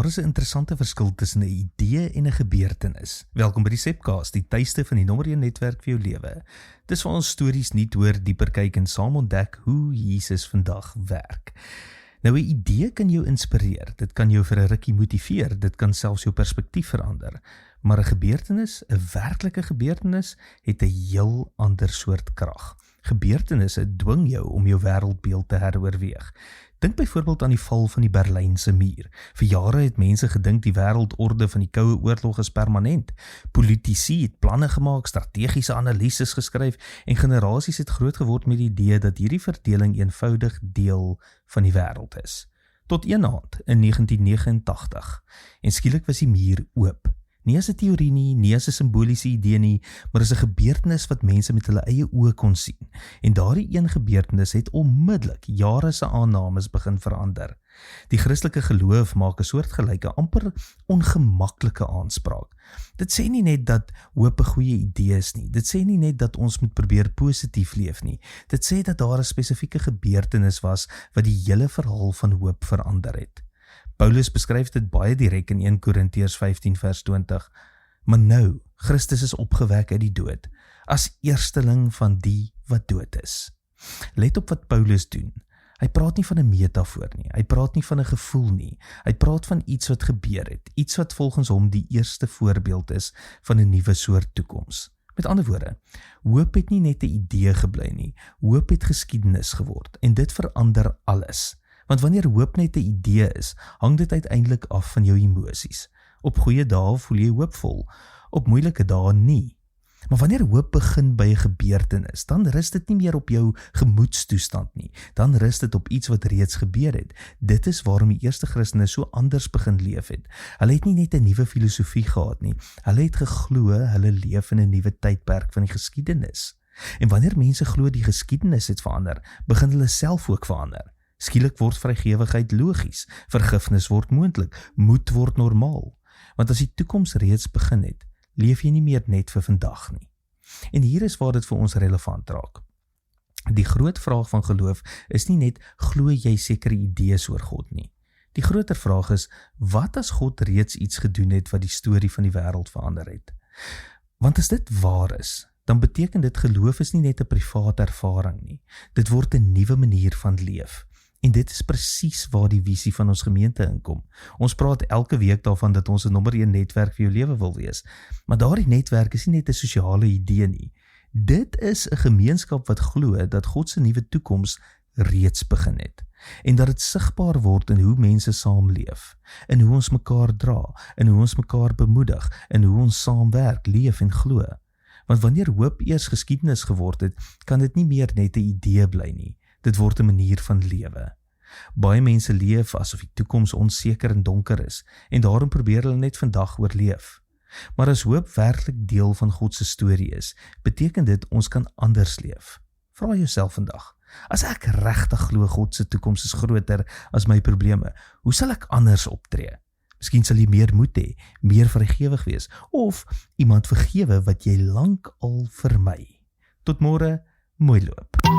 is 'n interessante verskil tussen 'n idee en 'n gebeurtenis. Welkom by die Sepcast, die tuiste van die nommer 1 netwerk vir jou lewe. Dis waar ons stories nie hoor, dieper kyk en saam ontdek hoe Jesus vandag werk. Nou 'n idee kan jou inspireer, dit kan jou vir 'n rukkie motiveer, dit kan selfs jou perspektief verander. Maar 'n gebeurtenis, 'n werklike gebeurtenis, het 'n heel ander soort krag. Gebeurtenisse dwing jou om jou wêreldbeeld te heroorweeg. Dink byvoorbeeld aan die val van die Berlynse muur. Vir jare het mense gedink die wêreldorde van die Koue Oorlog is permanent. Politici het planne gemaak, strategiese analises geskryf en generasies het groot geword met die idee dat hierdie verdeling eenvoudig deel van die wêreld is. Tot een aand in 1989 en skielik was die muur oop. Nie as 'n teorie nie as 'n simboliese idee nie, maar as 'n gebeurtenis wat mense met hulle eie oë kon sien. En daardie een gebeurtenis het onmiddellik jare se aannames begin verander. Die Christelike geloof maak 'n soortgelyke, amper ongemaklike aanspraak. Dit sê nie net dat hoop 'n goeie idee is nie. Dit sê nie net dat ons moet probeer positief leef nie. Dit sê dat daar 'n spesifieke gebeurtenis was wat die hele verhaal van hoop verander het. Paulus beskryf dit baie direk in 1 Korintiërs 15 vers 20. Maar nou, Christus is opgewek uit die dood, as eersteling van die wat dood is. Let op wat Paulus doen. Hy praat nie van 'n metafoor nie, hy praat nie van 'n gevoel nie, hy praat van iets wat gebeur het, iets wat volgens hom die eerste voorbeeld is van 'n nuwe soort toekoms. Met ander woorde, hoop het nie net 'n idee gebly nie, hoop het geskiedenis geword en dit verander alles. Want wanneer hoop net 'n idee is, hang dit uiteindelik af van jou emosies. Op goeie dae voel jy hoopvol, op moeilike dae nie. Maar wanneer hoop begin by 'n gebeurtenis, dan rus dit nie meer op jou gemoedstoestand nie. Dan rus dit op iets wat reeds gebeur het. Dit is waarom die eerste Christene so anders begin leef het. Hulle het nie net 'n nuwe filosofie gehad nie. Hulle het geglo hulle leef in 'n nuwe tydperk van die geskiedenis. En wanneer mense glo die geskiedenis het verander, begin hulle self ook verander. Skielik word vrygewigheid logies, vergifnis word moontlik, moed word normaal. Want as die toekoms reeds begin het, leef jy nie meer net vir vandag nie. En hier is waar dit vir ons relevant raak. Die groot vraag van geloof is nie net, glo jy sekere idees oor God nie. Die groter vraag is, wat as God reeds iets gedoen het wat die storie van die wêreld verander het? Want as dit waar is, dan beteken dit geloof is nie net 'n private ervaring nie. Dit word 'n nuwe manier van leef. En dit is presies waar die visie van ons gemeente inkom. Ons praat elke week daarvan dat ons 'n nommer 1 netwerk vir jou lewe wil wees. Maar daardie netwerk is nie net 'n sosiale idee nie. Dit is 'n gemeenskap wat glo dat God se nuwe toekoms reeds begin het. En dat dit sigbaar word in hoe mense saamleef, in hoe ons mekaar dra, in hoe ons mekaar bemoedig, in hoe ons saamwerk, leef en glo. Want wanneer hoop eers geskiedenis geword het, kan dit nie meer net 'n idee bly nie. Dit word 'n manier van lewe. Baie mense leef asof die toekoms onseker en donker is, en daarom probeer hulle net vandag oorleef. Maar as hoop werklik deel van God se storie is, beteken dit ons kan anders leef. Vra jouself vandag, as ek regtig glo God se toekoms is groter as my probleme, hoe sal ek anders optree? Miskien sal jy meer moed hê, meer vrygewig wees, of iemand vergewe wat jy lank al vermy. Tot môre, mooi loop.